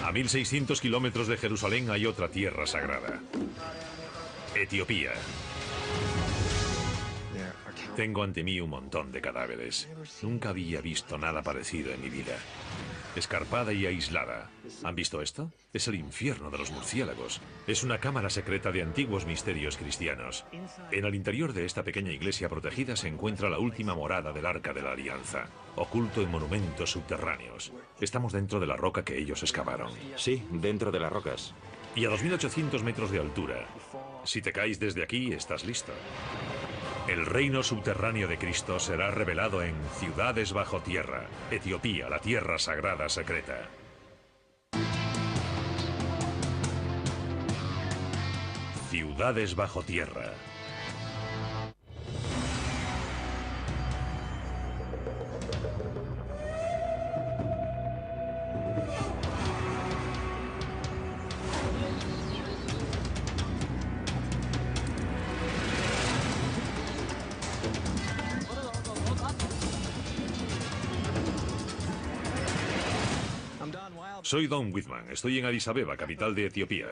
A 1600 kilómetros de Jerusalén hay otra tierra sagrada. Etiopía. Tengo ante mí un montón de cadáveres. Nunca había visto nada parecido en mi vida. Escarpada y aislada. ¿Han visto esto? Es el infierno de los murciélagos. Es una cámara secreta de antiguos misterios cristianos. En el interior de esta pequeña iglesia protegida se encuentra la última morada del Arca de la Alianza, oculto en monumentos subterráneos. Estamos dentro de la roca que ellos excavaron. Sí, dentro de las rocas. Y a 2800 metros de altura. Si te caes desde aquí, estás listo. El reino subterráneo de Cristo será revelado en Ciudades bajo tierra, Etiopía, la tierra sagrada secreta. Ciudades bajo tierra. Soy Don Whitman, estoy en Addis Abeba, capital de Etiopía.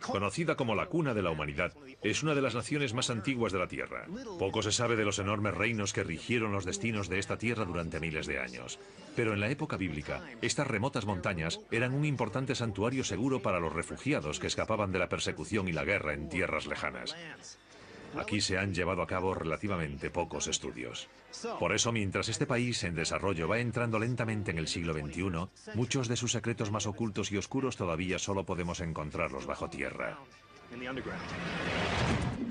Conocida como la cuna de la humanidad, es una de las naciones más antiguas de la Tierra. Poco se sabe de los enormes reinos que rigieron los destinos de esta tierra durante miles de años. Pero en la época bíblica, estas remotas montañas eran un importante santuario seguro para los refugiados que escapaban de la persecución y la guerra en tierras lejanas. Aquí se han llevado a cabo relativamente pocos estudios. Por eso, mientras este país en desarrollo va entrando lentamente en el siglo XXI, muchos de sus secretos más ocultos y oscuros todavía solo podemos encontrarlos bajo tierra.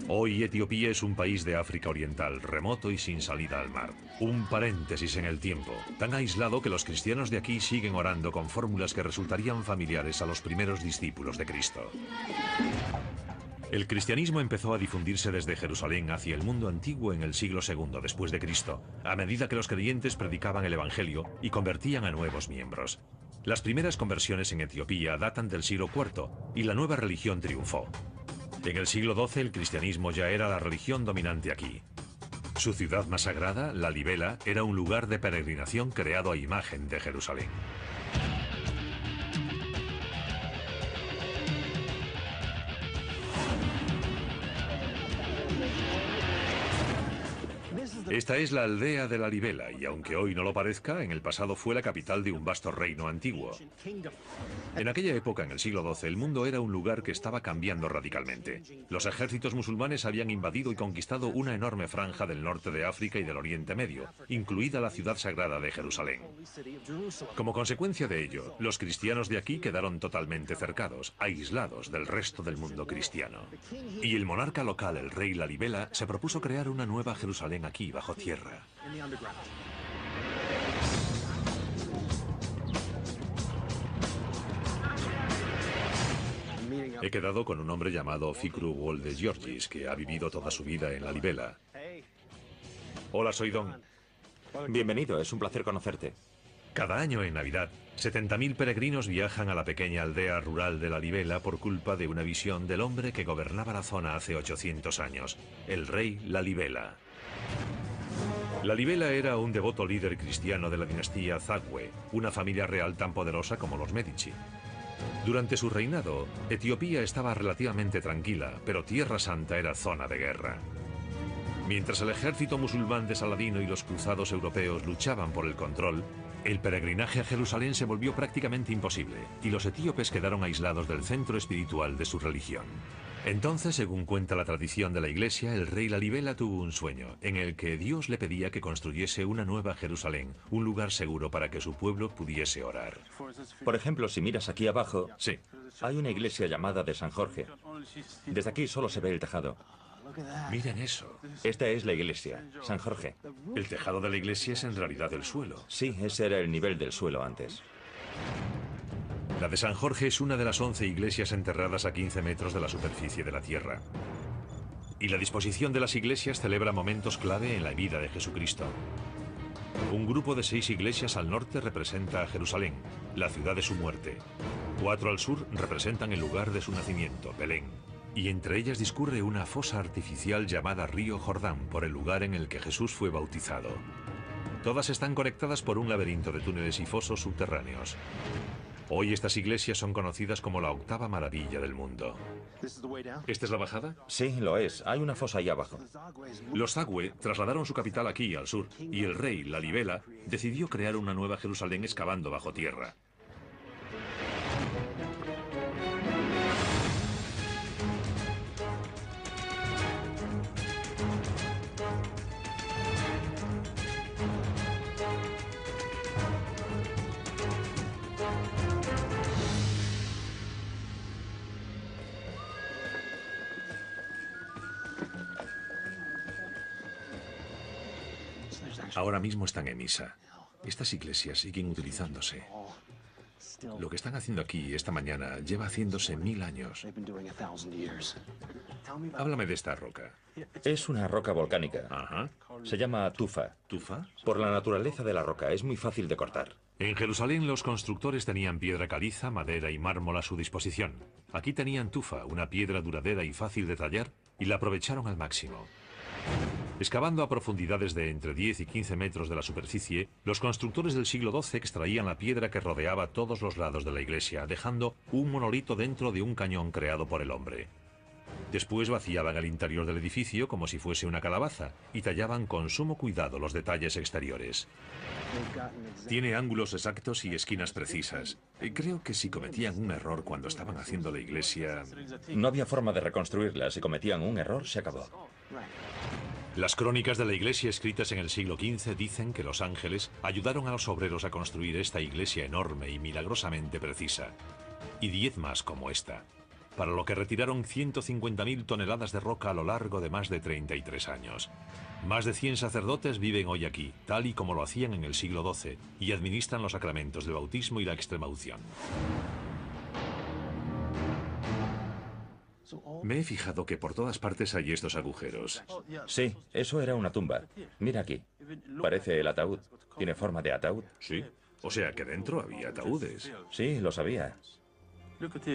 Hoy Etiopía es un país de África Oriental, remoto y sin salida al mar. Un paréntesis en el tiempo, tan aislado que los cristianos de aquí siguen orando con fórmulas que resultarían familiares a los primeros discípulos de Cristo. El cristianismo empezó a difundirse desde Jerusalén hacia el mundo antiguo en el siglo II después de Cristo, a medida que los creyentes predicaban el Evangelio y convertían a nuevos miembros. Las primeras conversiones en Etiopía datan del siglo IV y la nueva religión triunfó. En el siglo XII el cristianismo ya era la religión dominante aquí. Su ciudad más sagrada, Lalibela, era un lugar de peregrinación creado a imagen de Jerusalén. Esta es la aldea de Lalibela y aunque hoy no lo parezca, en el pasado fue la capital de un vasto reino antiguo. En aquella época, en el siglo XII, el mundo era un lugar que estaba cambiando radicalmente. Los ejércitos musulmanes habían invadido y conquistado una enorme franja del norte de África y del Oriente Medio, incluida la ciudad sagrada de Jerusalén. Como consecuencia de ello, los cristianos de aquí quedaron totalmente cercados, aislados del resto del mundo cristiano. Y el monarca local, el rey Lalibela, se propuso crear una nueva Jerusalén aquí, bajo tierra. He quedado con un hombre llamado Fikru Wolde Georgis, que ha vivido toda su vida en Lalibela. Hola, soy Don. Bienvenido, es un placer conocerte. Cada año en Navidad, 70.000 peregrinos viajan a la pequeña aldea rural de Lalibela por culpa de una visión del hombre que gobernaba la zona hace 800 años, el rey Lalibela. Lalibela era un devoto líder cristiano de la dinastía Zagwe, una familia real tan poderosa como los Medici. Durante su reinado, Etiopía estaba relativamente tranquila, pero Tierra Santa era zona de guerra. Mientras el ejército musulmán de Saladino y los cruzados europeos luchaban por el control, el peregrinaje a Jerusalén se volvió prácticamente imposible, y los etíopes quedaron aislados del centro espiritual de su religión. Entonces, según cuenta la tradición de la Iglesia, el rey Lalibela tuvo un sueño, en el que Dios le pedía que construyese una nueva Jerusalén, un lugar seguro para que su pueblo pudiese orar. Por ejemplo, si miras aquí abajo, Sí. hay una iglesia llamada de San Jorge. Desde aquí solo se ve el tejado. Miren eso. Esta es la iglesia, San Jorge. El tejado de la iglesia es en realidad el suelo. Sí, ese era el nivel del suelo antes. La de San Jorge es una de las 11 iglesias enterradas a 15 metros de la superficie de la tierra. Y la disposición de las iglesias celebra momentos clave en la vida de Jesucristo. Un grupo de 6 iglesias al norte representa a Jerusalén, la ciudad de su muerte. 4 al sur representan el lugar de su nacimiento, Belén. Y entre ellas discurre una fosa artificial llamada Río Jordán, por el lugar en el que Jesús fue bautizado. Todas están conectadas por un laberinto de túneles y fosos subterráneos. Hoy estas iglesias son conocidas como la octava maravilla del mundo. ¿Esta es la bajada? Sí, lo es. Hay una fosa ahí abajo. Los Zagwe trasladaron su capital aquí, al sur, y el rey, Lalibela, decidió crear una nueva Jerusalén excavando bajo tierra. Ahora mismo están en misa. Estas iglesias siguen utilizándose. Lo que están haciendo aquí esta mañana lleva haciéndose 1000 años. Háblame de esta roca. Es una roca volcánica. Ajá. Se llama tufa. ¿Tufa? Por la naturaleza de la roca, es muy fácil de cortar. En Jerusalén los constructores tenían piedra caliza, madera y mármol a su disposición. Aquí tenían tufa, una piedra duradera y fácil de tallar, y la aprovecharon al máximo. Excavando a profundidades de entre 10 y 15 metros de la superficie, los constructores del siglo XII extraían la piedra que rodeaba todos los lados de la iglesia, dejando un monolito dentro de un cañón creado por el hombre. Después vaciaban el interior del edificio como si fuese una calabaza y tallaban con sumo cuidado los detalles exteriores. Tiene ángulos exactos y esquinas precisas. Creo que si cometían un error cuando estaban haciendo la iglesia... No había forma de reconstruirla. Si cometían un error, se acabó. Las crónicas de la iglesia escritas en el siglo XV dicen que los ángeles ayudaron a los obreros a construir esta iglesia enorme y milagrosamente precisa. Y 10 más como esta, para lo que retiraron 150.000 toneladas de roca a lo largo de más de 33 años. Más de 100 sacerdotes viven hoy aquí, tal y como lo hacían en el siglo XII, y administran los sacramentos del bautismo y la extremaunción. Me he fijado que por todas partes hay estos agujeros. Sí, eso era una tumba. Mira aquí. Parece el ataúd. Tiene forma de ataúd. Sí, o sea que dentro había ataúdes. Sí, lo sabía.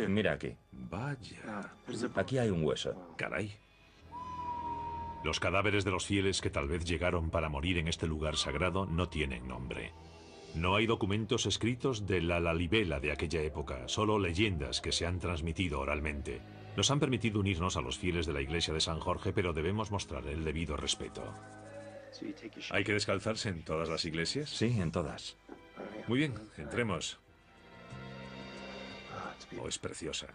Mira aquí. Vaya. Aquí hay un hueso. Caray. Los cadáveres de los fieles que tal vez llegaron para morir en este lugar sagrado no tienen nombre. No hay documentos escritos de la Lalibela de aquella época, solo leyendas que se han transmitido oralmente. Nos han permitido unirnos a los fieles de la iglesia de San Jorge, pero debemos mostrar el debido respeto. ¿Hay que descalzarse en todas las iglesias? Sí, en todas. Muy bien, entremos. Oh, es preciosa.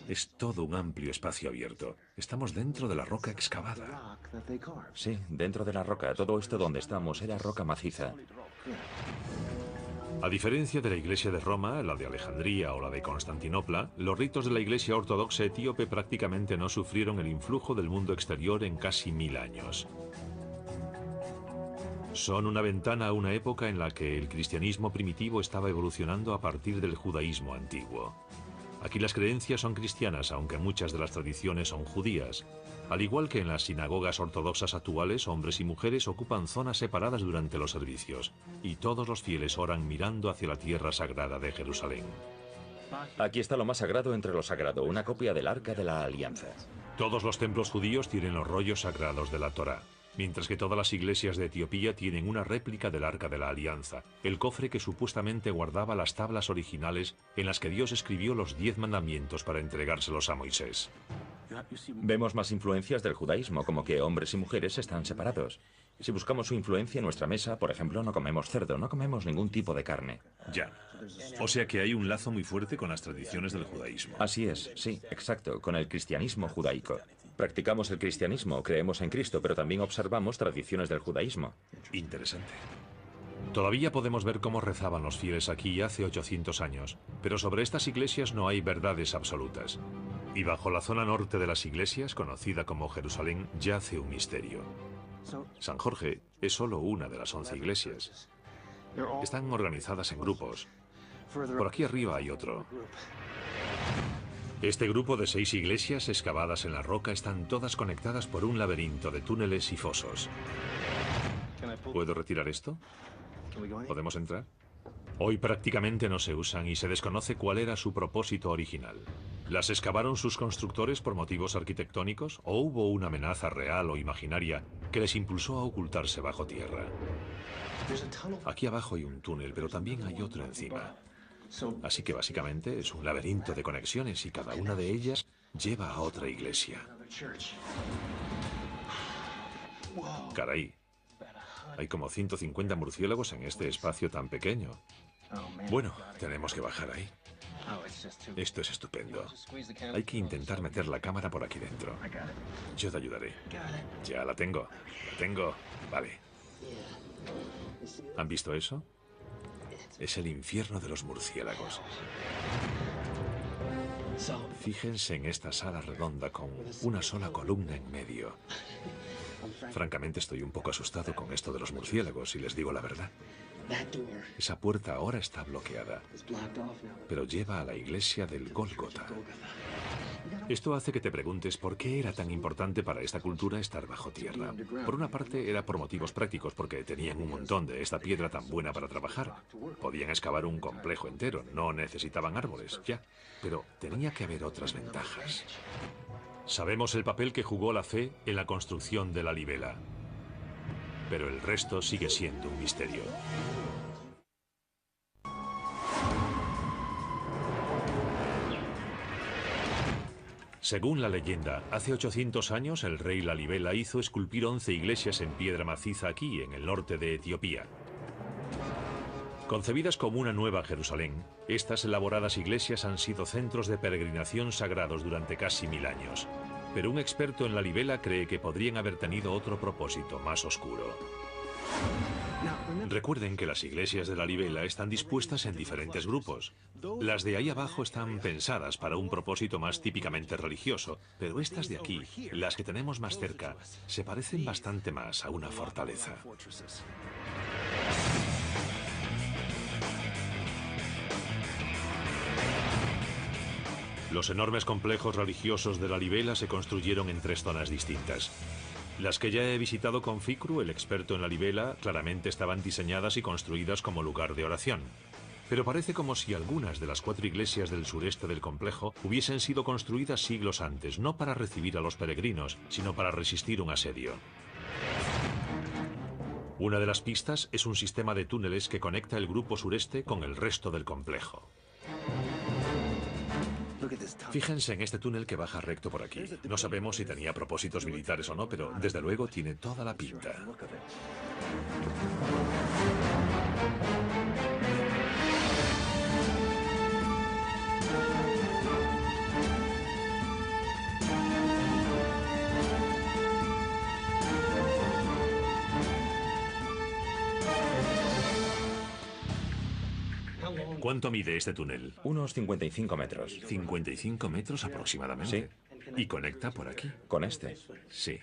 Es todo un amplio espacio abierto. Estamos dentro de la roca excavada. Sí, dentro de la roca. Todo esto donde estamos era roca maciza. A diferencia de la iglesia de Roma, la de Alejandría o la de Constantinopla, los ritos de la iglesia ortodoxa etíope prácticamente no sufrieron el influjo del mundo exterior en casi 1000 años. Son una ventana a una época en la que el cristianismo primitivo estaba evolucionando a partir del judaísmo antiguo. Aquí las creencias son cristianas, aunque muchas de las tradiciones son judías. Al igual que en las sinagogas ortodoxas actuales, hombres y mujeres ocupan zonas separadas durante los servicios, y todos los fieles oran mirando hacia la tierra sagrada de Jerusalén. Aquí está lo más sagrado entre lo sagrado, una copia del Arca de la Alianza. Todos los templos judíos tienen los rollos sagrados de la Torá, mientras que todas las iglesias de Etiopía tienen una réplica del Arca de la Alianza, el cofre que supuestamente guardaba las tablas originales en las que Dios escribió los 10 mandamientos para entregárselos a Moisés. Vemos más influencias del judaísmo, como que hombres y mujeres están separados. Si buscamos su influencia en nuestra mesa, por ejemplo, no comemos cerdo, no comemos ningún tipo de carne. Ya. O sea que hay un lazo muy fuerte con las tradiciones del judaísmo. Así es, sí, exacto, con el cristianismo judaico. Practicamos el cristianismo, creemos en Cristo, pero también observamos tradiciones del judaísmo. Interesante. Todavía podemos ver cómo rezaban los fieles aquí hace 800 años, pero sobre estas iglesias no hay verdades absolutas. Y bajo la zona norte de las iglesias, conocida como Jerusalén, yace un misterio. San Jorge es solo una de las 11 iglesias. Están organizadas en grupos. Por aquí arriba hay otro. Este grupo de 6 iglesias excavadas en la roca están todas conectadas por un laberinto de túneles y fosos. ¿Puedo retirar esto? ¿Podemos entrar? Hoy prácticamente no se usan y se desconoce cuál era su propósito original. ¿Las excavaron sus constructores por motivos arquitectónicos o hubo una amenaza real o imaginaria que les impulsó a ocultarse bajo tierra? Aquí abajo hay un túnel, pero también hay otro encima. Así que básicamente es un laberinto de conexiones y cada una de ellas lleva a otra iglesia. Caray, hay como 150 murciélagos en este espacio tan pequeño. Bueno, tenemos que bajar ahí. Esto es estupendo. Hay que intentar meter la cámara por aquí dentro. Yo te ayudaré. Ya la tengo. La tengo. Vale. ¿Han visto eso? Es el infierno de los murciélagos. Fíjense en esta sala redonda con una sola columna en medio. Francamente estoy un poco asustado con esto de los murciélagos, si les digo la verdad. Esa puerta ahora está bloqueada, pero lleva a la iglesia del Gólgota. Esto hace que te preguntes por qué era tan importante para esta cultura estar bajo tierra. Por una parte era por motivos prácticos, porque tenían un montón de esta piedra tan buena para trabajar. Podían excavar un complejo entero, no necesitaban árboles, ya. Pero tenía que haber otras ventajas. Sabemos el papel que jugó la fe en la construcción de la Libela, pero el resto sigue siendo un misterio. Según la leyenda, hace 800 años el rey Lalibela hizo esculpir 11 iglesias en piedra maciza aquí, en el norte de Etiopía. Concebidas como una nueva Jerusalén, estas elaboradas iglesias han sido centros de peregrinación sagrados durante casi 1000 años. Pero un experto en Lalibela cree que podrían haber tenido otro propósito más oscuro. Recuerden que las iglesias de Lalibela están dispuestas en diferentes grupos. Las de ahí abajo están pensadas para un propósito más típicamente religioso, pero estas de aquí, las que tenemos más cerca, se parecen bastante más a una fortaleza. Los enormes complejos religiosos de Lalibela se construyeron en 3 zonas distintas. Las que ya he visitado con Fikru, el experto en Lalibela, claramente estaban diseñadas y construidas como lugar de oración. Pero parece como si algunas de las 4 iglesias del sureste del complejo hubiesen sido construidas siglos antes, no para recibir a los peregrinos, sino para resistir un asedio. Una de las pistas es un sistema de túneles que conecta el grupo sureste con el resto del complejo. Fíjense en este túnel que baja recto por aquí. No sabemos si tenía propósitos militares o no, pero desde luego tiene toda la pinta. ¿Cuánto mide este túnel? Unos 55 metros. 55 metros aproximadamente. Sí. Y conecta por aquí. Con este. Sí.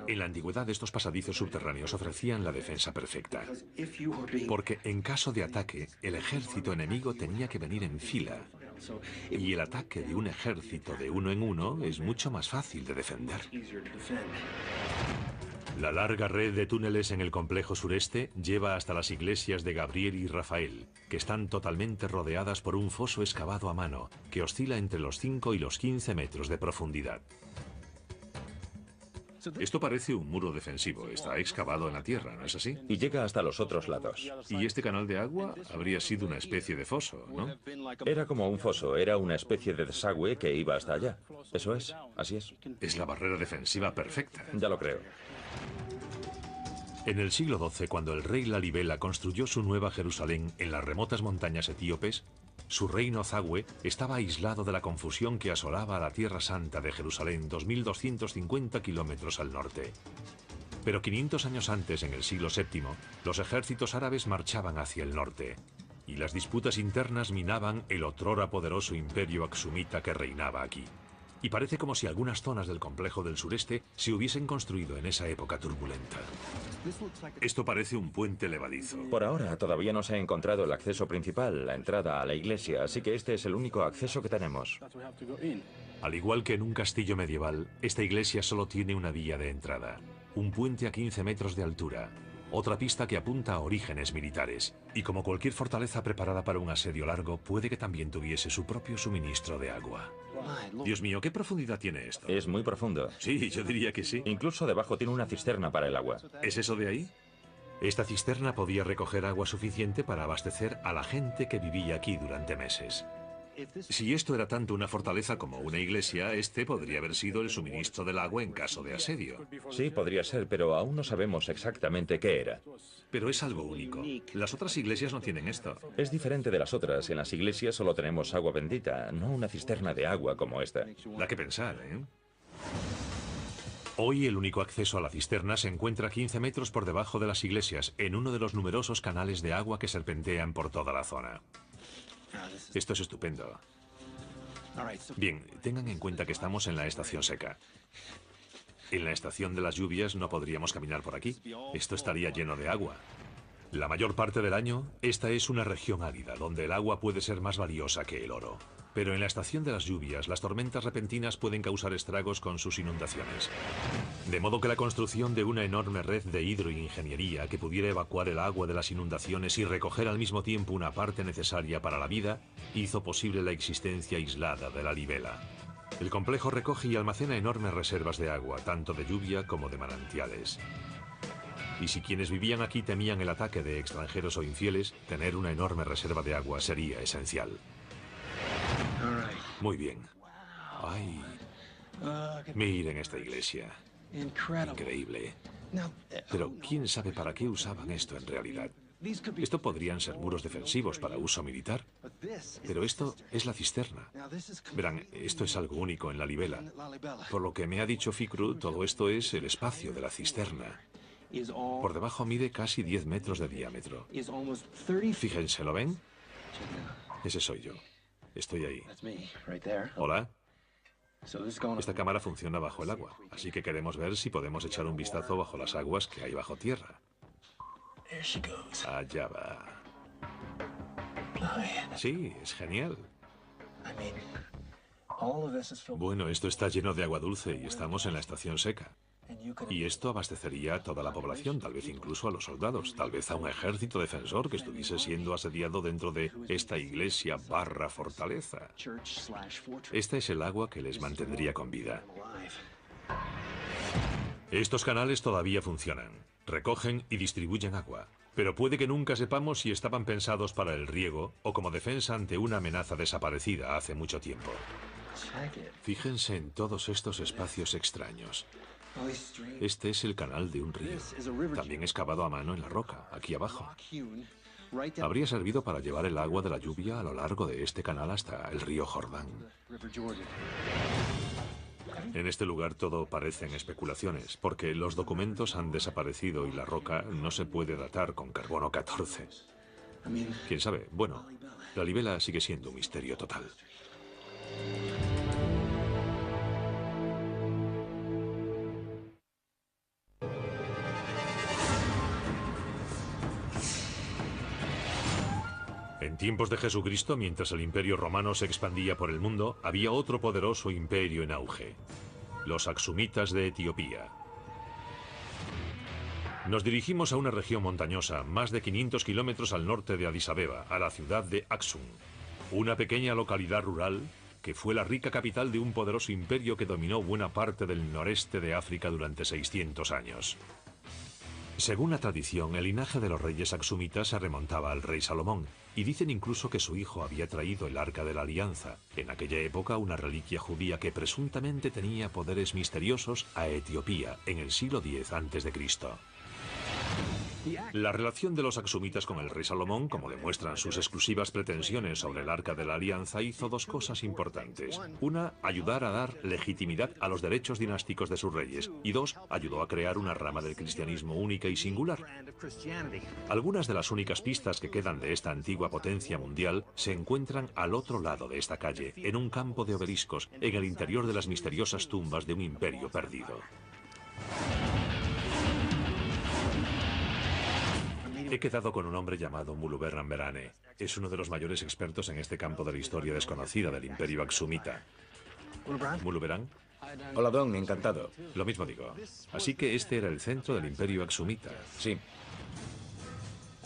En la antigüedad estos pasadizos subterráneos ofrecían la defensa perfecta. Porque en caso de ataque, el ejército enemigo tenía que venir en fila. Y el ataque de un ejército de uno en uno es mucho más fácil de defender. La larga red de túneles en el complejo sureste lleva hasta las iglesias de Gabriel y Rafael, que están totalmente rodeadas por un foso excavado a mano, que oscila entre los 5 y los 15 metros de profundidad. Esto parece un muro defensivo, está excavado en la tierra, ¿no es así? Y llega hasta los otros lados. Y este canal de agua habría sido una especie de foso, ¿no? Era como un foso, era una especie de desagüe que iba hasta allá. Eso es, así es. Es la barrera defensiva perfecta. Ya lo creo. En el siglo XII, cuando el rey Lalibela construyó su nueva Jerusalén en las remotas montañas etíopes, su reino Zagüe estaba aislado de la confusión que asolaba a la Tierra Santa de Jerusalén 2250 kilómetros al norte. Pero 500 años antes, en el siglo VII, los ejércitos árabes marchaban hacia el norte, y las disputas internas minaban el otrora poderoso imperio aksumita que reinaba aquí. Y parece como si algunas zonas del complejo del sureste se hubiesen construido en esa época turbulenta. Esto parece un puente levadizo. Por ahora todavía no se ha encontrado el acceso principal, la entrada a la iglesia, así que este es el único acceso que tenemos. Al igual que en un castillo medieval, esta iglesia solo tiene una vía de entrada, un puente a 15 metros de altura. Otra pista que apunta a orígenes militares. Y como cualquier fortaleza preparada para un asedio largo, puede que también tuviese su propio suministro de agua. Dios mío, ¿qué profundidad tiene esto? Es muy profundo. Sí, yo diría que sí. Incluso debajo tiene una cisterna para el agua. ¿Es eso de ahí? Esta cisterna podía recoger agua suficiente para abastecer a la gente que vivía aquí durante meses. Si esto era tanto una fortaleza como una iglesia, este podría haber sido el suministro del agua en caso de asedio. Sí, podría ser, pero aún no sabemos exactamente qué era. Pero es algo único. Las otras iglesias no tienen esto. Es diferente de las otras. En las iglesias solo tenemos agua bendita, no una cisterna de agua como esta. Da que pensar, ¿eh? Hoy el único acceso a la cisterna se encuentra a 15 metros por debajo de las iglesias, en uno de los numerosos canales de agua que serpentean por toda la zona. Esto es estupendo. Bien, tengan en cuenta que estamos en la estación seca. En la estación de las lluvias no podríamos caminar por aquí. Esto estaría lleno de agua. La mayor parte del año, esta es una región árida, donde el agua puede ser más valiosa que el oro. Pero en la estación de las lluvias, las tormentas repentinas pueden causar estragos con sus inundaciones. De modo que la construcción de una enorme red de hidroingeniería que pudiera evacuar el agua de las inundaciones y recoger al mismo tiempo una parte necesaria para la vida, hizo posible la existencia aislada de la libela. El complejo recoge y almacena enormes reservas de agua, tanto de lluvia como de manantiales. Y si quienes vivían aquí temían el ataque de extranjeros o infieles, tener una enorme reserva de agua sería esencial. Muy bien. ¡Ay! Miren esta iglesia. Increíble. Pero ¿quién sabe para qué usaban esto en realidad? Esto podrían ser muros defensivos para uso militar. Pero esto es la cisterna. Verán, esto es algo único en la libela. Por lo que me ha dicho Fikru, todo esto es el espacio de la cisterna. Por debajo mide casi 10 metros de diámetro. Fíjense, ¿lo ven? Ese soy yo. Estoy ahí. Hola. Esta cámara funciona bajo el agua, así que queremos ver si podemos echar un vistazo bajo las aguas que hay bajo tierra. Allá va. Sí, es genial. Bueno, esto está lleno de agua dulce y estamos en la estación seca. Y esto abastecería a toda la población, tal vez incluso a los soldados, tal vez a un ejército defensor que estuviese siendo asediado dentro de esta iglesia / fortaleza. Esta es el agua que les mantendría con vida. Estos canales todavía funcionan, recogen y distribuyen agua, pero puede que nunca sepamos si estaban pensados para el riego o como defensa ante una amenaza desaparecida hace mucho tiempo. Fíjense en todos estos espacios extraños. Este es el canal de un río, también excavado a mano en la roca, aquí abajo. Habría servido para llevar el agua de la lluvia a lo largo de este canal hasta el río Jordán. En este lugar todo parecen especulaciones, porque los documentos han desaparecido y la roca no se puede datar con carbono 14. ¿Quién sabe? Bueno, la libela sigue siendo un misterio total. En tiempos de Jesucristo, mientras el Imperio Romano se expandía por el mundo, había otro poderoso imperio en auge: los Aksumitas de Etiopía. Nos dirigimos a una región montañosa, más de 500 kilómetros al norte de Addis Abeba, a la ciudad de Aksum, una pequeña localidad rural que fue la rica capital de un poderoso imperio que dominó buena parte del noreste de África durante 600 años. Según la tradición, el linaje de los reyes aksumitas se remontaba al rey Salomón, y dicen incluso que su hijo había traído el Arca de la Alianza, en aquella época una reliquia judía que presuntamente tenía poderes misteriosos, a Etiopía en el siglo X a.C. La relación de los aksumitas con el rey Salomón, como demuestran sus exclusivas pretensiones sobre el Arca de la Alianza, hizo dos cosas importantes. Una, ayudar a dar legitimidad a los derechos dinásticos de sus reyes. Y dos, ayudó a crear una rama del cristianismo única y singular. Algunas de las únicas pistas que quedan de esta antigua potencia mundial se encuentran al otro lado de esta calle, en un campo de obeliscos, en el interior de las misteriosas tumbas de un imperio perdido. He quedado con un hombre llamado Muluberran Berhane. Es uno de los mayores expertos en este campo de la historia desconocida del Imperio Aksumita. ¿Muluberran? Hola, Don, encantado. Lo mismo digo. Así que este era el centro del Imperio Aksumita. Sí.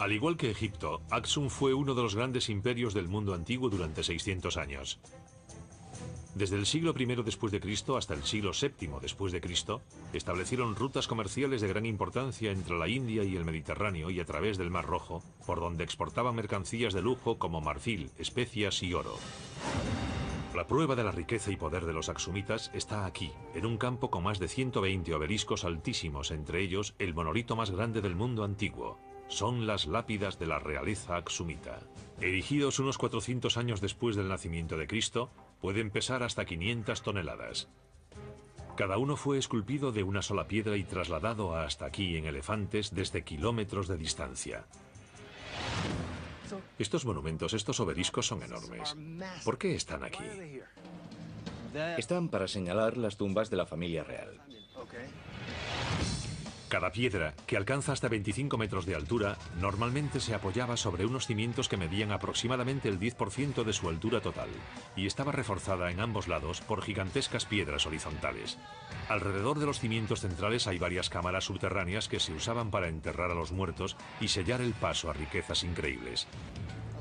Al igual que Egipto, Aksum fue uno de los grandes imperios del mundo antiguo durante 600 años. Desde el siglo I después de Cristo hasta el siglo VII después de Cristo, establecieron rutas comerciales de gran importancia entre la India y el Mediterráneo y a través del Mar Rojo, por donde exportaban mercancías de lujo como marfil, especias y oro. La prueba de la riqueza y poder de los aksumitas está aquí, en un campo con más de 120 obeliscos altísimos, entre ellos el monolito más grande del mundo antiguo. Son las lápidas de la realeza aksumita. Erigidos unos 400 años después del nacimiento de Cristo, pueden pesar hasta 500 toneladas. Cada uno fue esculpido de una sola piedra y trasladado hasta aquí en elefantes desde kilómetros de distancia. Estos monumentos, estos obeliscos son enormes. ¿Por qué están aquí? Están para señalar las tumbas de la familia real. Cada piedra, que alcanza hasta 25 metros de altura, normalmente se apoyaba sobre unos cimientos que medían aproximadamente el 10% de su altura total, y estaba reforzada en ambos lados por gigantescas piedras horizontales. Alrededor de los cimientos centrales hay varias cámaras subterráneas que se usaban para enterrar a los muertos y sellar el paso a riquezas increíbles.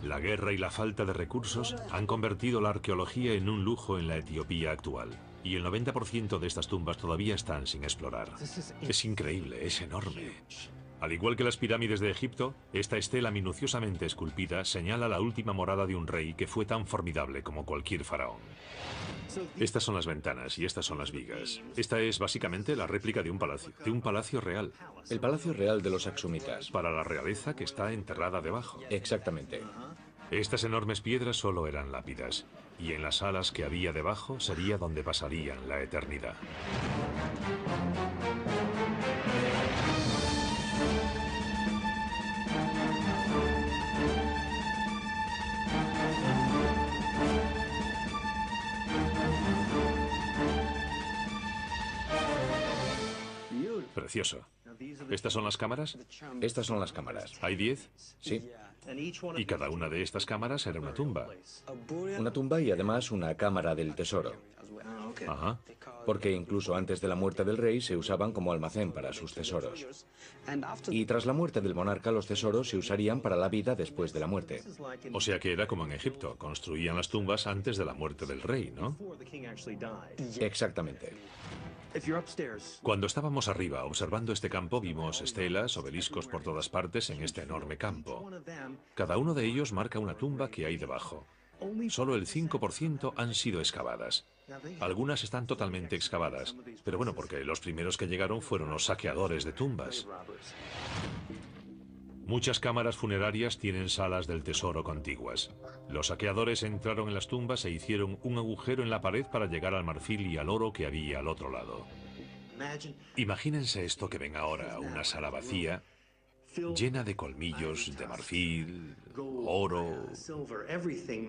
La guerra y la falta de recursos han convertido la arqueología en un lujo en la Etiopía actual. Y el 90% de estas tumbas todavía están sin explorar. Es increíble, es enorme. Al igual que las pirámides de Egipto, esta estela minuciosamente esculpida señala la última morada de un rey que fue tan formidable como cualquier faraón. Estas son las ventanas y estas son las vigas. Esta es básicamente la réplica de un palacio real. El palacio real de los aksumitas. Para la realeza que está enterrada debajo. Exactamente. Estas enormes piedras solo eran lápidas, y en las salas que había debajo sería donde pasarían la eternidad. Precioso. ¿Estas son las cámaras? Estas son las cámaras. ¿Hay 10? Sí. Y cada una de estas cámaras era una tumba. Una tumba y además una cámara del tesoro. Ajá. Porque incluso antes de la muerte del rey se usaban como almacén para sus tesoros. Y tras la muerte del monarca los tesoros se usarían para la vida después de la muerte. O sea que era como en Egipto, construían las tumbas antes de la muerte del rey, ¿no? Exactamente. Cuando estábamos arriba observando este campo vimos estelas, obeliscos por todas partes en este enorme campo. Cada uno de ellos marca una tumba que hay debajo. Solo el 5% han sido excavadas. Algunas están totalmente excavadas, pero bueno, porque los primeros que llegaron fueron los saqueadores de tumbas. Muchas cámaras funerarias tienen salas del tesoro contiguas. Los saqueadores entraron en las tumbas e hicieron un agujero en la pared para llegar al marfil y al oro que había al otro lado. Imagínense esto que ven ahora, una sala vacía, llena de colmillos, de marfil, oro,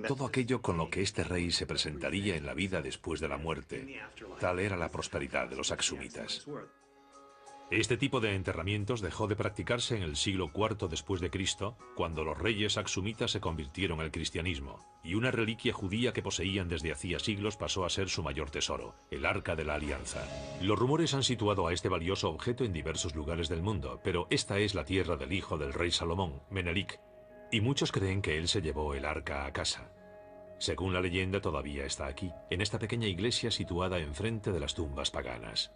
todo aquello con lo que este rey se presentaría en la vida después de la muerte. Tal era la prosperidad de los aksumitas. Este tipo de enterramientos dejó de practicarse en el siglo IV después de Cristo, cuando los reyes aksumitas se convirtieron al cristianismo, y una reliquia judía que poseían desde hacía siglos pasó a ser su mayor tesoro, el Arca de la Alianza. Los rumores han situado a este valioso objeto en diversos lugares del mundo, pero esta es la tierra del hijo del rey Salomón, Menelik, y muchos creen que él se llevó el arca a casa. Según la leyenda, todavía está aquí, en esta pequeña iglesia situada enfrente de las tumbas paganas.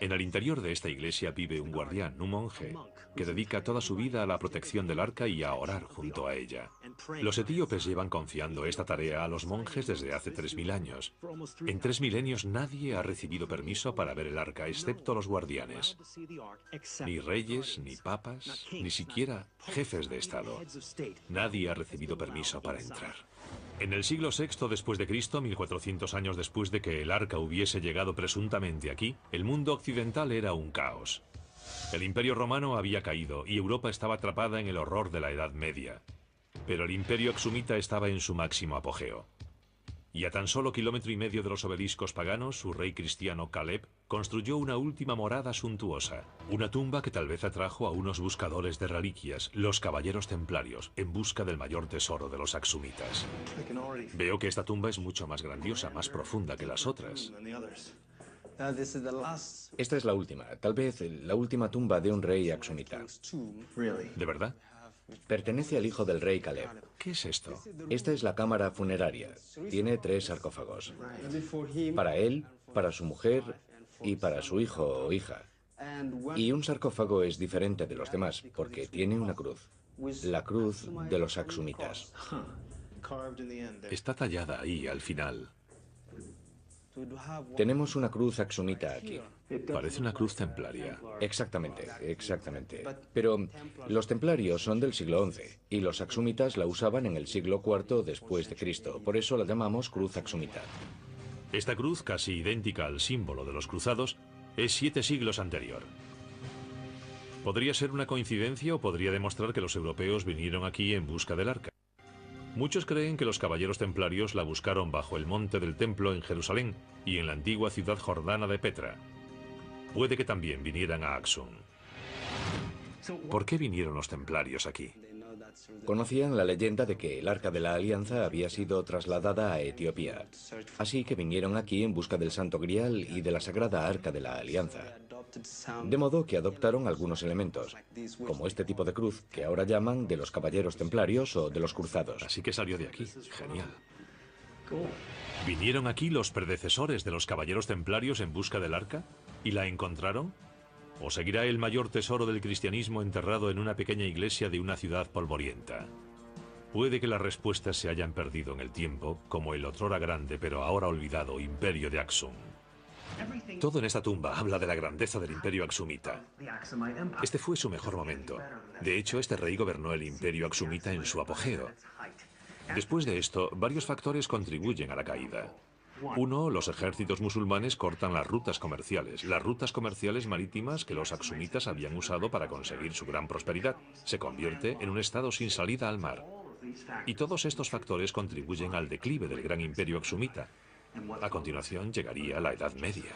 En el interior de esta iglesia vive un guardián, un monje, que dedica toda su vida a la protección del arca y a orar junto a ella. Los etíopes llevan confiando esta tarea a los monjes desde hace 3000 años. En 3 milenios nadie ha recibido permiso para ver el arca, excepto los guardianes. Ni reyes, ni papas, ni siquiera jefes de estado. Nadie ha recibido permiso para entrar. En el siglo VI después de Cristo, 1400 años después de que el arca hubiese llegado presuntamente aquí, el mundo occidental era un caos. El Imperio Romano había caído y Europa estaba atrapada en el horror de la Edad Media. Pero el Imperio Aksumita estaba en su máximo apogeo. Y a tan solo 1,5 kilómetros de los obeliscos paganos, su rey cristiano Caleb construyó una última morada suntuosa, una tumba que tal vez atrajo a unos buscadores de reliquias, los caballeros templarios, en busca del mayor tesoro de los aksumitas. Veo que esta tumba es mucho más grandiosa, más profunda que las otras. Esta es la última, tal vez la última tumba de un rey aksumita. ¿De verdad? Pertenece al hijo del rey Caleb. ¿Qué es esto? Esta es la cámara funeraria. Tiene 3 sarcófagos. Para él, para su mujer y para su hijo o hija. Y un sarcófago es diferente de los demás porque tiene una cruz. La cruz de los Aksumitas. Está tallada ahí al final. Tenemos una cruz Aksumita aquí. Parece una cruz templaria. Exactamente, exactamente. Pero los templarios son del siglo XI y los Aksumitas la usaban en el siglo IV después de Cristo. Por eso la llamamos cruz Aksumita. Esta cruz, casi idéntica al símbolo de los cruzados, es 7 siglos anterior. Podría ser una coincidencia o podría demostrar que los europeos vinieron aquí en busca del arca. Muchos creen que los caballeros templarios la buscaron bajo el monte del templo en Jerusalén y en la antigua ciudad jordana de Petra. Puede que también vinieran a Aksum. ¿Por qué vinieron los templarios aquí? Conocían la leyenda de que el Arca de la Alianza había sido trasladada a Etiopía. Así que vinieron aquí en busca del Santo Grial y de la Sagrada Arca de la Alianza. De modo que adoptaron algunos elementos, como este tipo de cruz, que ahora llaman de los Caballeros Templarios o de los Cruzados. Así que salió de aquí. Genial. ¿Vinieron aquí los predecesores de los Caballeros Templarios en busca del arca? ¿Y la encontraron? ¿O seguirá el mayor tesoro del cristianismo enterrado en una pequeña iglesia de una ciudad polvorienta? Puede que las respuestas se hayan perdido en el tiempo, como el otrora grande pero ahora olvidado Imperio de Aksum. Todo en esta tumba habla de la grandeza del Imperio Aksumita. Este fue su mejor momento. De hecho, este rey gobernó el Imperio Aksumita en su apogeo. Después de esto, varios factores contribuyen a la caída. Uno, los ejércitos musulmanes cortan las rutas comerciales marítimas que los aksumitas habían usado para conseguir su gran prosperidad. Se convierte en un estado sin salida al mar. Y todos estos factores contribuyen al declive del gran imperio aksumita. A continuación llegaría la Edad Media.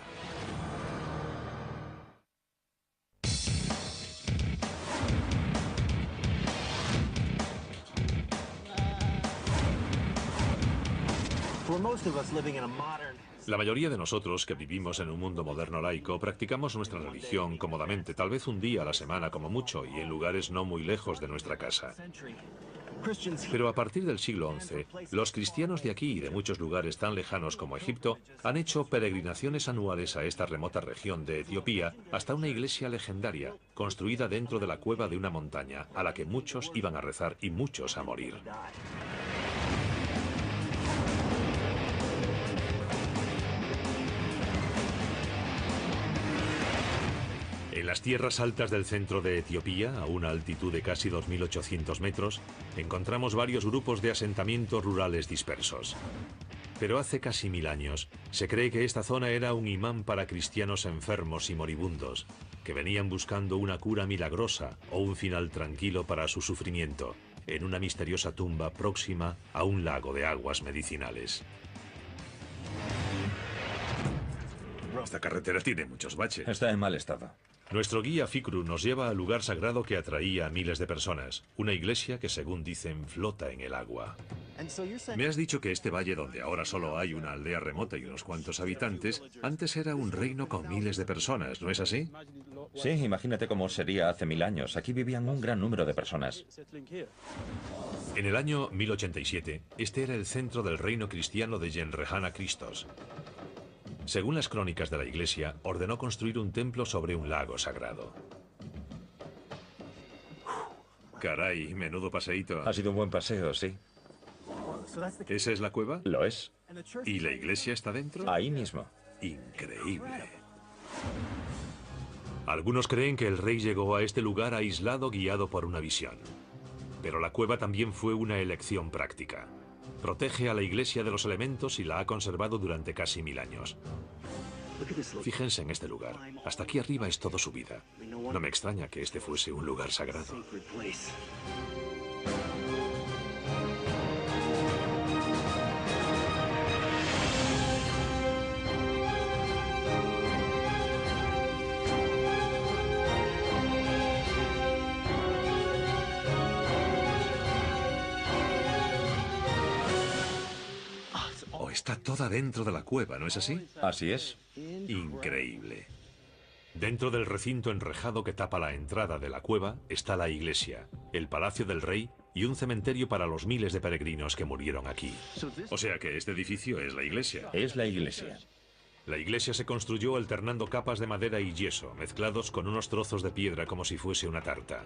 La mayoría de nosotros que vivimos en un mundo moderno laico practicamos nuestra religión cómodamente, tal vez un día a la semana como mucho y en lugares no muy lejos de nuestra casa. Pero a partir del siglo XI, los cristianos de aquí y de muchos lugares tan lejanos como Egipto han hecho peregrinaciones anuales a esta remota región de Etiopía hasta una iglesia legendaria, construida dentro de la cueva de una montaña, a la que muchos iban a rezar y muchos a morir. En las tierras altas del centro de Etiopía, a una altitud de casi 2.800 metros, encontramos varios grupos de asentamientos rurales dispersos. Pero hace casi 1000 años, se cree que esta zona era un imán para cristianos enfermos y moribundos, que venían buscando una cura milagrosa o un final tranquilo para su sufrimiento, en una misteriosa tumba próxima a un lago de aguas medicinales. Esta carretera tiene muchos baches. Está en mal estado. Nuestro guía Fikru nos lleva al lugar sagrado que atraía a miles de personas, una iglesia que, según dicen, flota en el agua. Me has dicho que este valle, donde ahora solo hay una aldea remota y unos cuantos habitantes, antes era un reino con miles de personas, ¿no es así? Sí, imagínate cómo sería hace 1000 años. Aquí vivían un gran número de personas. En el año 1087, este era el centro del reino cristiano de Yenrehana Christos. Según las crónicas de la iglesia, ordenó construir un templo sobre un lago sagrado. Caray, menudo paseíto. Ha sido un buen paseo, sí. ¿Esa es la cueva? Lo es. ¿Y la iglesia está dentro? Ahí mismo. Increíble. Algunos creen que el rey llegó a este lugar aislado guiado por una visión. Pero la cueva también fue una elección práctica. Protege a la iglesia de los elementos y la ha conservado durante casi 1000 años. Fíjense en este lugar. Hasta aquí arriba es todo su vida. No me extraña que este fuese un lugar sagrado. Está toda dentro de la cueva, ¿no es así? Así es. Increíble. Dentro del recinto enrejado que tapa la entrada de la cueva está la iglesia, el palacio del rey y un cementerio para los miles de peregrinos que murieron aquí. O sea que este edificio es la iglesia. Es la iglesia. La iglesia se construyó alternando capas de madera y yeso, mezclados con unos trozos de piedra como si fuese una tarta.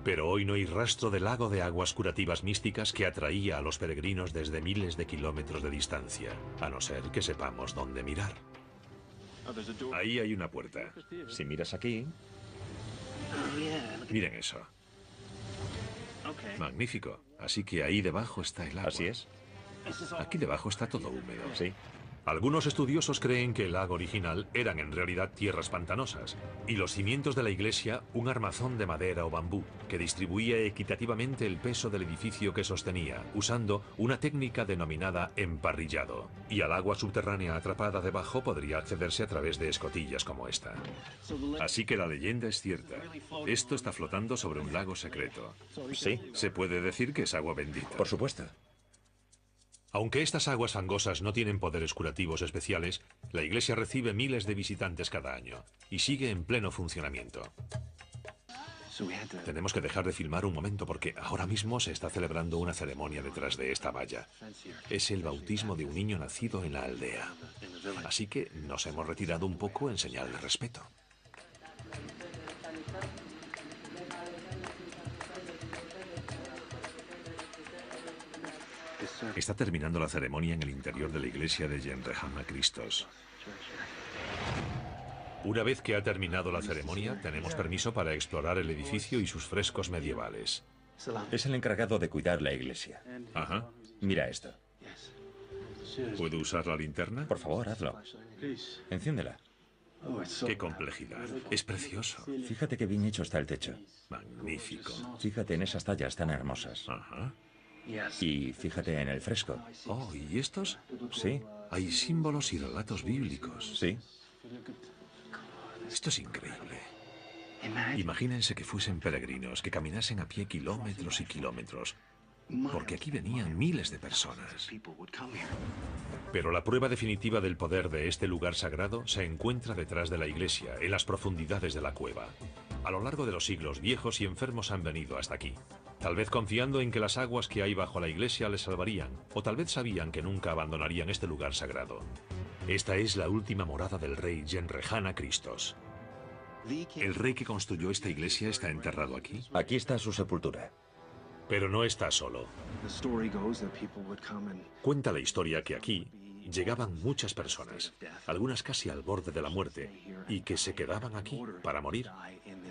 Pero hoy no hay rastro del lago de aguas curativas místicas que atraía a los peregrinos desde miles de kilómetros de distancia, a no ser que sepamos dónde mirar. Ahí hay una puerta. Si miras aquí... Miren eso. Magnífico. Así que ahí debajo está el agua. Así es. Aquí debajo está todo húmedo. Sí. Algunos estudiosos creen que el lago original eran en realidad tierras pantanosas y los cimientos de la iglesia un armazón de madera o bambú que distribuía equitativamente el peso del edificio que sostenía, usando una técnica denominada emparrillado. Y al agua subterránea atrapada debajo podría accederse a través de escotillas como esta. Así que la leyenda es cierta. Esto está flotando sobre un lago secreto. Sí. Se puede decir que es agua bendita. Por supuesto. Aunque estas aguas fangosas no tienen poderes curativos especiales, la iglesia recibe miles de visitantes cada año y sigue en pleno funcionamiento. Tenemos que dejar de filmar un momento porque ahora mismo se está celebrando una ceremonia detrás de esta valla. Es el bautismo de un niño nacido en la aldea. Así que nos hemos retirado un poco en señal de respeto. Está terminando la ceremonia en el interior de la iglesia de Yenrehana Christos. Una vez que ha terminado la ceremonia, tenemos permiso para explorar el edificio y sus frescos medievales. Es el encargado de cuidar la iglesia. Ajá. Mira esto. ¿Puedo usar la linterna? Por favor, hazlo. Enciéndela. ¡Qué complejidad! Es precioso. Fíjate qué bien hecho está el techo. Magnífico. Fíjate en esas tallas tan hermosas. Ajá. Y fíjate en el fresco. Oh, ¿y estos? Sí, Hay símbolos y relatos bíblicos. sí. Esto es increíble. Imagínense que fuesen peregrinos, que caminasen a pie kilómetros y kilómetros, porque aquí venían miles de personas. Pero la prueba definitiva del poder de este lugar sagrado se encuentra detrás de la iglesia, en las profundidades de la cueva. A lo largo de los siglos, viejos y enfermos han venido hasta aquí. Tal vez confiando en que las aguas que hay bajo la iglesia les salvarían, o tal vez sabían que nunca abandonarían este lugar sagrado. Esta es la última morada del rey Yenrehana Christos. ¿El rey que construyó esta iglesia está enterrado aquí? Aquí está su sepultura. Pero no está solo. Cuenta la historia que aquí llegaban muchas personas, algunas casi al borde de la muerte, y que se quedaban aquí para morir,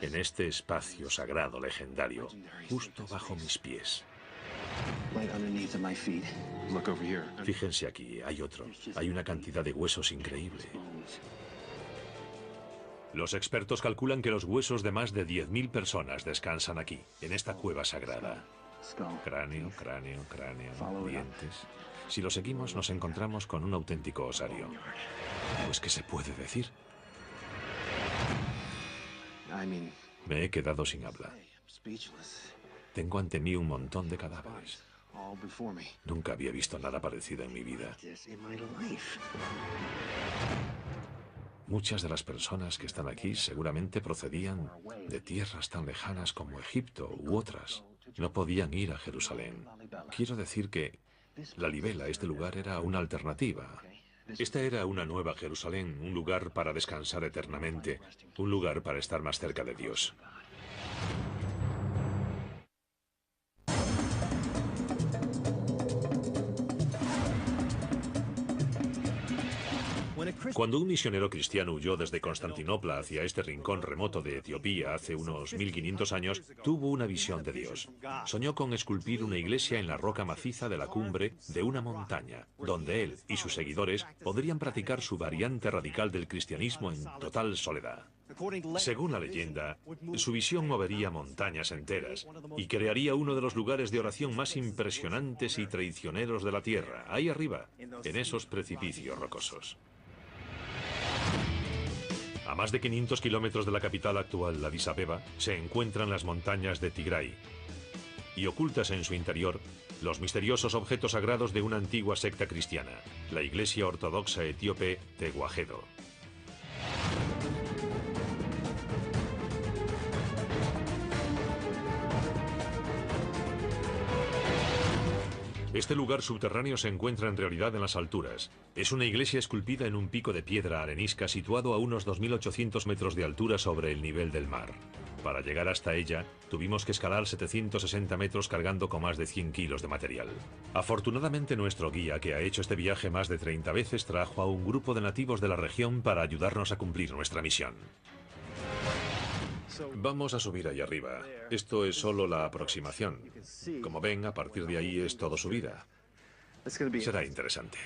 en este espacio sagrado legendario, justo bajo mis pies. Fíjense aquí, hay otro. Hay una cantidad de huesos increíble. Los expertos calculan que los huesos de más de 10.000 personas descansan aquí, en esta cueva sagrada. Cráneo, cráneo, cráneo, dientes. Si lo seguimos, nos encontramos con un auténtico osario. Pues, ¿qué se puede decir? Me he quedado sin habla. Tengo ante mí un montón de cadáveres. Nunca había visto nada parecido en mi vida. Muchas de las personas que están aquí seguramente procedían de tierras tan lejanas como Egipto u otras. No podían ir a Jerusalén. Quiero decir que la Libela, este lugar, era una alternativa. Esta era una nueva Jerusalén, un lugar para descansar eternamente, un lugar para estar más cerca de Dios. Cuando un misionero cristiano huyó desde Constantinopla hacia este rincón remoto de Etiopía hace unos 1500 años, tuvo una visión de Dios. Soñó con esculpir una iglesia en la roca maciza de la cumbre de una montaña, donde él y sus seguidores podrían practicar su variante radical del cristianismo en total soledad. Según la leyenda, su visión movería montañas enteras y crearía uno de los lugares de oración más impresionantes y traicioneros de la tierra, ahí arriba, en esos precipicios rocosos. A más de 500 kilómetros de la capital actual, Addis Abeba, se encuentran las montañas de Tigray. Y ocultas en su interior, los misteriosos objetos sagrados de una antigua secta cristiana, la Iglesia Ortodoxa Etíope Tewahedo. Este lugar subterráneo se encuentra en realidad en las alturas. Es una iglesia esculpida en un pico de piedra arenisca situado a unos 2.800 metros de altura sobre el nivel del mar. Para llegar hasta ella, tuvimos que escalar 760 metros cargando con más de 100 kilos de material. Afortunadamente, nuestro guía, que ha hecho este viaje más de 30 veces, trajo a un grupo de nativos de la región para ayudarnos a cumplir nuestra misión. Vamos a subir ahí arriba. Esto es solo la aproximación. Como ven, a partir de ahí es todo subida. Será interesante.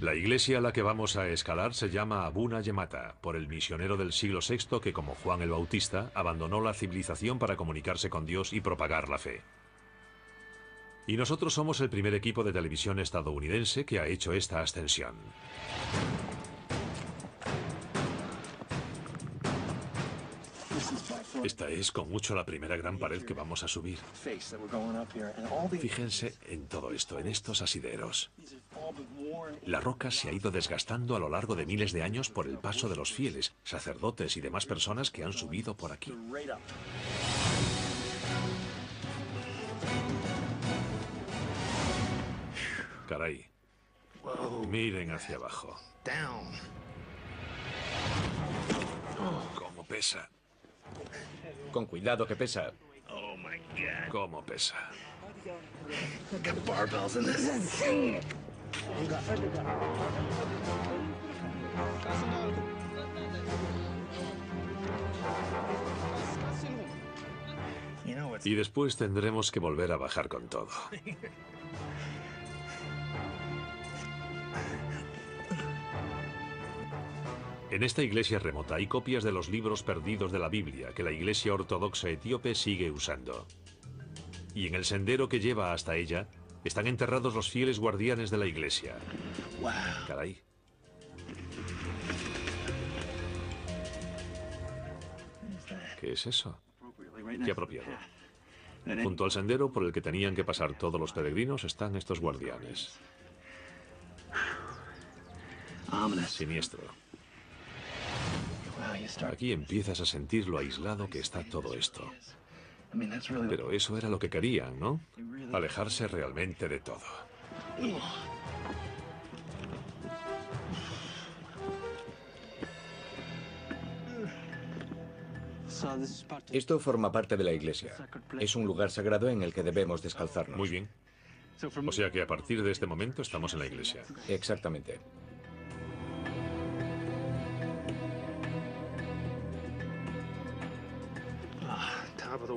La iglesia a la que vamos a escalar se llama Abuna Yemata, por el misionero del siglo VI que, como Juan el Bautista, abandonó la civilización para comunicarse con Dios y propagar la fe. Y nosotros somos el primer equipo de televisión estadounidense que ha hecho esta ascensión. Esta es con mucho la primera gran pared que vamos a subir. Fíjense en todo esto, en estos asideros. La roca se ha ido desgastando a lo largo de miles de años por el paso de los fieles, sacerdotes y demás personas que han subido por aquí. Caray. Miren hacia abajo. ¿Cómo pesa? Con cuidado, que pesa. ¿Cómo pesa? Y después tendremos que volver a bajar con todo. En esta iglesia remota hay copias de los libros perdidos de la Biblia que la iglesia ortodoxa etíope sigue usando. Y en el sendero que lleva hasta ella están enterrados los fieles guardianes de la iglesia. Caray. ¿Qué es eso? Qué apropiado. Junto al sendero por el que tenían que pasar todos los peregrinos están estos guardianes. Siniestro. Aquí empiezas a sentir lo aislado que está todo esto. Pero eso era lo que querían, ¿no? Alejarse realmente de todo. Esto forma parte de la iglesia. Es un lugar sagrado en el que debemos descalzarnos. Muy bien. O sea que a partir de este momento estamos en la iglesia. Exactamente.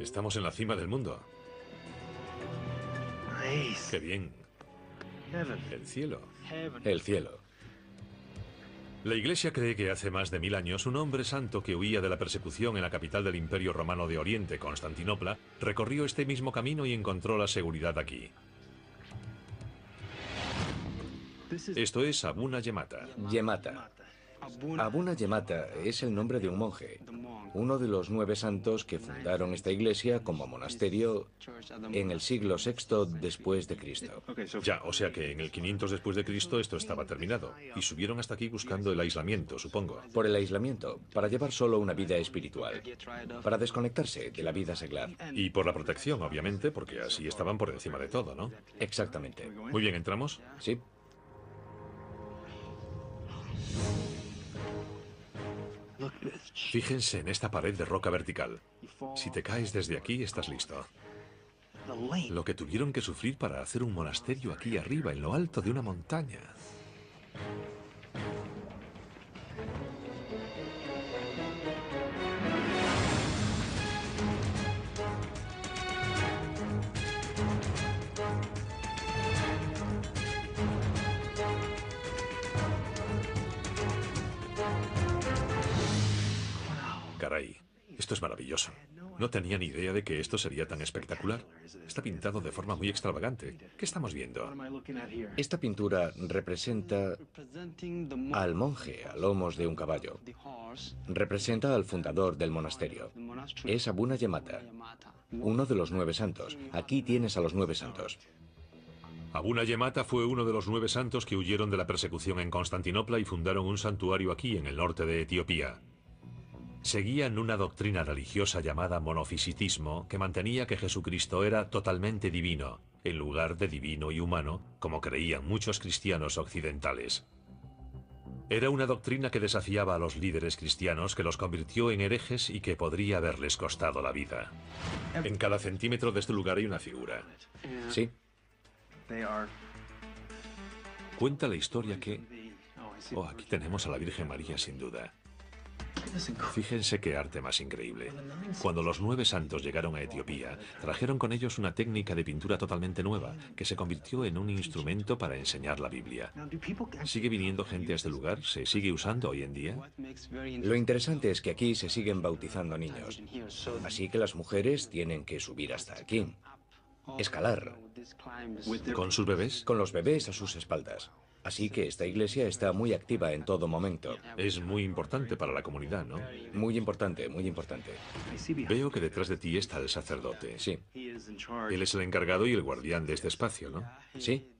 Estamos en la cima del mundo. ¡Qué bien! El cielo. El cielo. La Iglesia cree que hace más de 1000 años un hombre santo que huía de la persecución en la capital del Imperio Romano de Oriente, Constantinopla, recorrió este mismo camino y encontró la seguridad aquí. Esto es Abuna Yemata. Yemata. Abuna Yemata es el nombre de un monje, uno de los 9 santos que fundaron esta iglesia como monasterio en el siglo VI después de Cristo. Ya, o sea que en el 500 después de Cristo esto estaba terminado. Y subieron hasta aquí buscando el aislamiento, supongo. Por el aislamiento, para llevar solo una vida espiritual, para desconectarse de la vida seglar. Y por la protección, obviamente, porque así estaban por encima de todo, ¿no? Exactamente. Muy bien, ¿entramos? Sí. Fíjense en esta pared de roca vertical. Si te caes desde aquí, estás listo. Lo que tuvieron que sufrir para hacer un monasterio aquí arriba, en lo alto de una montaña. Caray, esto es maravilloso. No tenía ni idea de que esto sería tan espectacular. Está pintado de forma muy extravagante. ¿Qué estamos viendo? Esta pintura representa al monje a lomos de un caballo. Representa al fundador del monasterio. Es Abuna Yemata, uno de los 9 santos. Aquí tienes a los 9 santos. Abuna Yemata fue uno de los 9 santos que huyeron de la persecución en Constantinopla y fundaron un santuario aquí en el norte de Etiopía. Seguían una doctrina religiosa llamada monofisitismo que mantenía que Jesucristo era totalmente divino, en lugar de divino y humano, como creían muchos cristianos occidentales. Era una doctrina que desafiaba a los líderes cristianos, que los convirtió en herejes y que podría haberles costado la vida. En cada centímetro de este lugar hay una figura. Sí. Cuenta la historia que... Oh, aquí tenemos a la Virgen María, sin duda. Fíjense qué arte más increíble. Cuando los 9 santos llegaron a Etiopía, trajeron con ellos una técnica de pintura totalmente nueva, que se convirtió en un instrumento para enseñar la Biblia. ¿Sigue viniendo gente a este lugar? ¿Se sigue usando hoy en día? Lo interesante es que aquí se siguen bautizando niños. Así que las mujeres tienen que subir hasta aquí. Escalar. ¿Con sus bebés? Con los bebés a sus espaldas. Así que esta iglesia está muy activa en todo momento. Es muy importante para la comunidad, ¿no? Muy importante, muy importante. Veo que detrás de ti está el sacerdote. Sí. Él es el encargado y el guardián de este espacio, ¿no? Sí.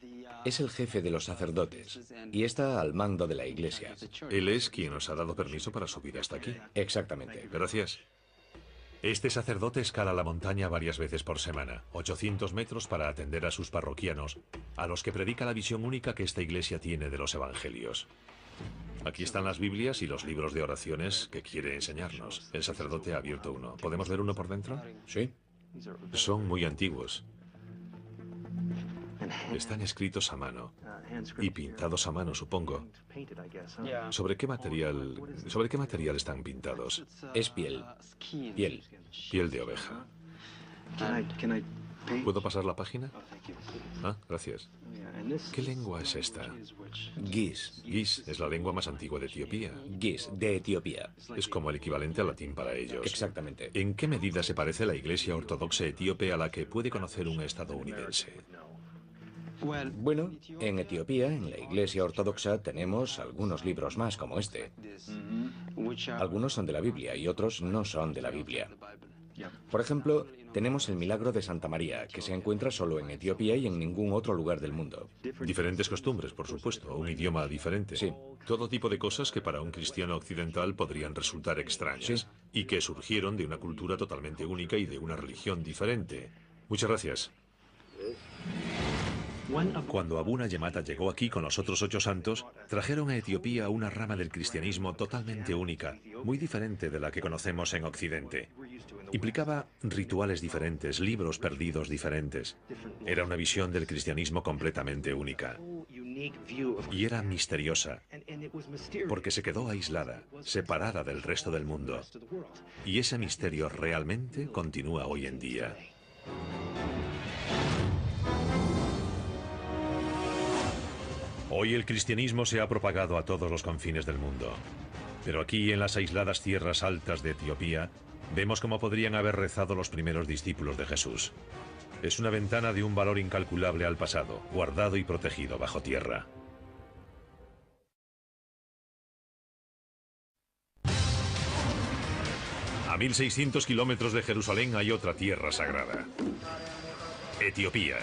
Es el jefe de los sacerdotes y está al mando de la iglesia. Él es quien nos ha dado permiso para subir hasta aquí. Exactamente. Gracias. Este sacerdote escala la montaña varias veces por semana, 800 metros, para atender a sus parroquianos, a los que predica la visión única que esta iglesia tiene de los evangelios. Aquí están las Biblias y los libros de oraciones que quiere enseñarnos. El sacerdote ha abierto uno. ¿Podemos ver uno por dentro? Sí. Son muy antiguos. Están escritos a mano y pintados a mano, supongo. ¿Sobre qué material están pintados? Es piel. Piel. Piel de oveja. ¿Puedo pasar la página? Ah, gracias. ¿Qué lengua es esta? Gis. Gis es la lengua más antigua de Etiopía. Gis, de Etiopía. Es como el equivalente al latín para ellos. Exactamente. ¿En qué medida se parece la Iglesia Ortodoxa etíope a la que puede conocer un estadounidense? Bueno, en Etiopía, en la iglesia ortodoxa, tenemos algunos libros más como este. Algunos son de la Biblia y otros no son de la Biblia. Por ejemplo, tenemos el milagro de Santa María, que se encuentra solo en Etiopía y en ningún otro lugar del mundo. Diferentes costumbres, por supuesto, un idioma diferente. Sí. Todo tipo de cosas que para un cristiano occidental podrían resultar extrañas. Sí. Y que surgieron de una cultura totalmente única y de una religión diferente. Muchas gracias. Cuando Abuna Yemata llegó aquí con los otros 8 santos, trajeron a Etiopía una rama del cristianismo totalmente única, muy diferente de la que conocemos en Occidente. Implicaba rituales diferentes, libros perdidos diferentes. Era una visión del cristianismo completamente única. Y era misteriosa, porque se quedó aislada, separada del resto del mundo. Y ese misterio realmente continúa hoy en día. Hoy el cristianismo se ha propagado a todos los confines del mundo. Pero aquí, en las aisladas tierras altas de Etiopía, vemos cómo podrían haber rezado los primeros discípulos de Jesús. Es una ventana de un valor incalculable al pasado, guardado y protegido bajo tierra. A 1600 kilómetros de Jerusalén hay otra tierra sagrada: Etiopía.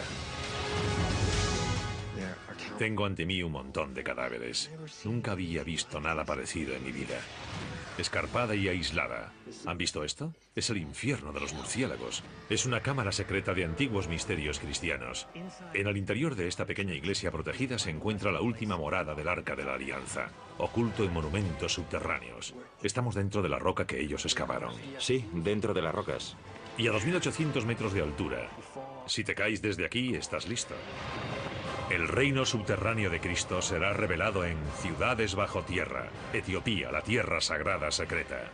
Tengo ante mí un montón de cadáveres. Nunca había visto nada parecido en mi vida. Escarpada y aislada. ¿Han visto esto? Es el infierno de los murciélagos. Es una cámara secreta de antiguos misterios cristianos. En el interior de esta pequeña iglesia protegida se encuentra la última morada del Arca de la Alianza, oculto en monumentos subterráneos. Estamos dentro de la roca que ellos excavaron. Sí, dentro de las rocas. Y a 2800 metros de altura. Si te caes desde aquí, estás listo. El reino subterráneo de Cristo será revelado en Ciudades bajo tierra, Etiopía, la tierra sagrada secreta.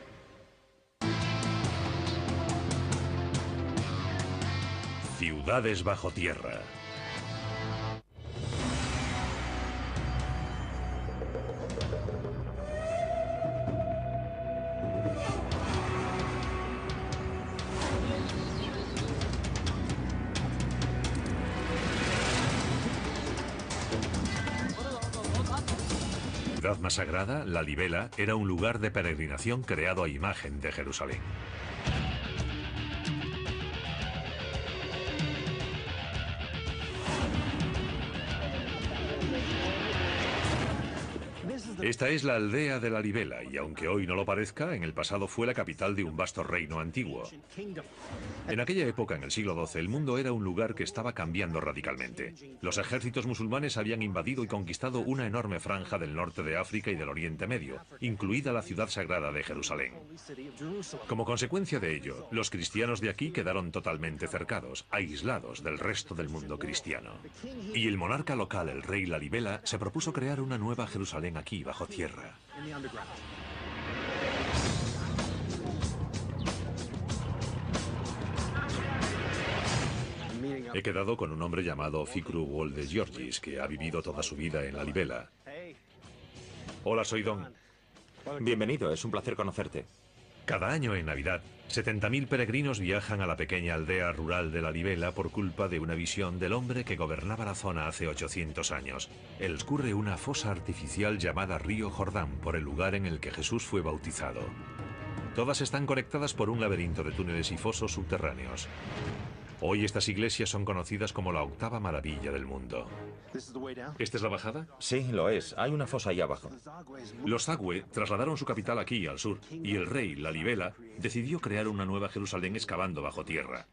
Ciudades bajo tierra. La ciudad más sagrada, la Libela, era un lugar de peregrinación creado a imagen de Jerusalén. Esta es la aldea de la Libela, y aunque hoy no lo parezca, en el pasado fue la capital de un vasto reino antiguo. En aquella época, en el siglo XII, el mundo era un lugar que estaba cambiando radicalmente. Los ejércitos musulmanes habían invadido y conquistado una enorme franja del norte de África y del Oriente Medio, incluida la ciudad sagrada de Jerusalén. Como consecuencia de ello, los cristianos de aquí quedaron totalmente cercados, aislados del resto del mundo cristiano. Y el monarca local, el rey Lalibela, se propuso crear una nueva Jerusalén aquí, bajo tierra. He quedado con un hombre llamado Fikru Wolde Georgis, que ha vivido toda su vida en Lalibela. Hola, soy Don. Bienvenido, es un placer conocerte. Cada año en Navidad, 70.000 peregrinos viajan a la pequeña aldea rural de Lalibela por culpa de una visión del hombre que gobernaba la zona hace 800 años. Él descubre una fosa artificial llamada Río Jordán por el lugar en el que Jesús fue bautizado. Todas están conectadas por un laberinto de túneles y fosos subterráneos. Hoy estas iglesias son conocidas como la octava maravilla del mundo. ¿Esta es la bajada? Sí, lo es. Hay una fosa ahí abajo. Los Zagwe trasladaron su capital aquí, al sur, y el rey, Lalibela, decidió crear una nueva Jerusalén excavando bajo tierra.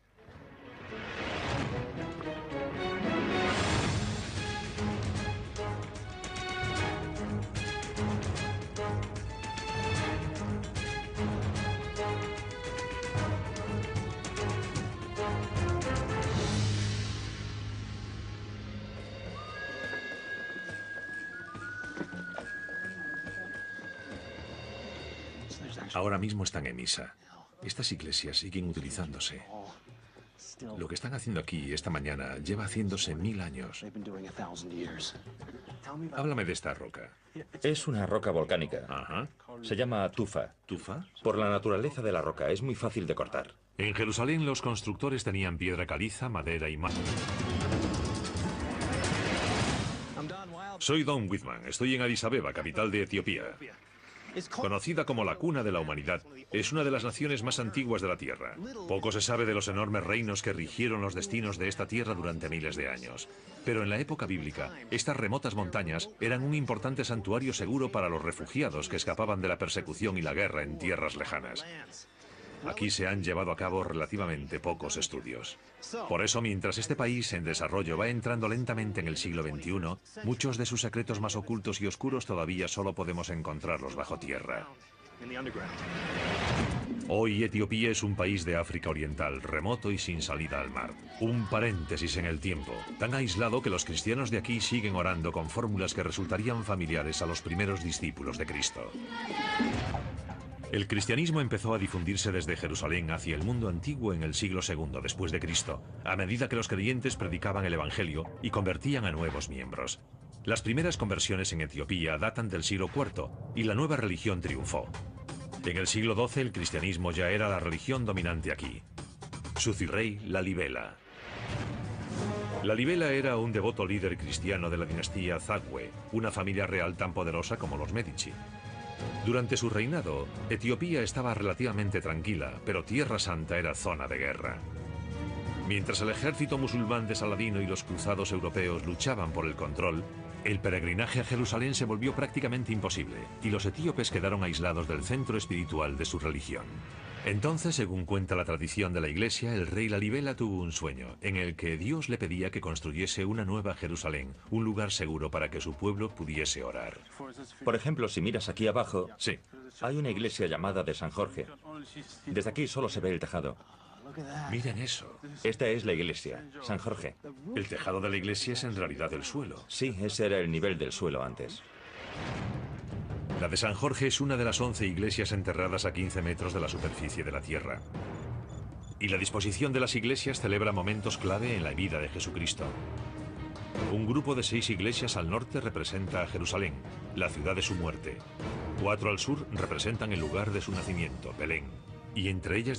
Ahora mismo están en misa. Estas iglesias siguen utilizándose. Lo que están haciendo aquí esta mañana lleva haciéndose 1000 años. Háblame de esta roca. Es una roca volcánica. Ajá. Se llama tufa. ¿Tufa? Por la naturaleza de la roca, es muy fácil de cortar. En Jerusalén los constructores tenían piedra caliza, madera y mármol. Soy Don Whitman. Estoy en Addis Abeba, capital de Etiopía. Conocida como la cuna de la humanidad, es una de las naciones más antiguas de la Tierra. Poco se sabe de los enormes reinos que rigieron los destinos de esta tierra durante miles de años. Pero en la época bíblica, estas remotas montañas eran un importante santuario seguro para los refugiados que escapaban de la persecución y la guerra en tierras lejanas. Aquí se han llevado a cabo relativamente pocos estudios. Por eso, mientras este país en desarrollo va entrando lentamente en el siglo XXI, muchos de sus secretos más ocultos y oscuros todavía solo podemos encontrarlos bajo tierra. Hoy Etiopía es un país de África Oriental, remoto y sin salida al mar. Un paréntesis en el tiempo, tan aislado que los cristianos de aquí siguen orando con fórmulas que resultarían familiares a los primeros discípulos de Cristo. El cristianismo empezó a difundirse desde Jerusalén hacia el mundo antiguo en el siglo II después de Cristo, a medida que los creyentes predicaban el Evangelio y convertían a nuevos miembros. Las primeras conversiones en Etiopía datan del siglo IV y la nueva religión triunfó. En el siglo XII el cristianismo ya era la religión dominante aquí. Su virrey, Lalibela. Lalibela era un devoto líder cristiano de la dinastía Zagwe, una familia real tan poderosa como los Medici. Durante su reinado, Etiopía estaba relativamente tranquila, pero Tierra Santa era zona de guerra. Mientras el ejército musulmán de Saladino y los cruzados europeos luchaban por el control, el peregrinaje a Jerusalén se volvió prácticamente imposible y los etíopes quedaron aislados del centro espiritual de su religión. Entonces, según cuenta la tradición de la Iglesia, el rey Lalibela tuvo un sueño en el que Dios le pedía que construyese una nueva Jerusalén, un lugar seguro para que su pueblo pudiese orar. Por ejemplo, si miras aquí abajo, Sí. hay una iglesia llamada de San Jorge. Desde aquí solo se ve el tejado. Miren eso. Esta es la iglesia, San Jorge. El tejado de la iglesia es en realidad el suelo. Sí, ese era el nivel del suelo antes. La de San Jorge es una de las 11 iglesias enterradas a 15 metros de la superficie de la tierra. Y la disposición de las iglesias celebra momentos clave en la vida de Jesucristo. Un grupo de 6 iglesias al norte representa a Jerusalén, la ciudad de su muerte. 4 al sur representan el lugar de su nacimiento, Belén. Y entre ellas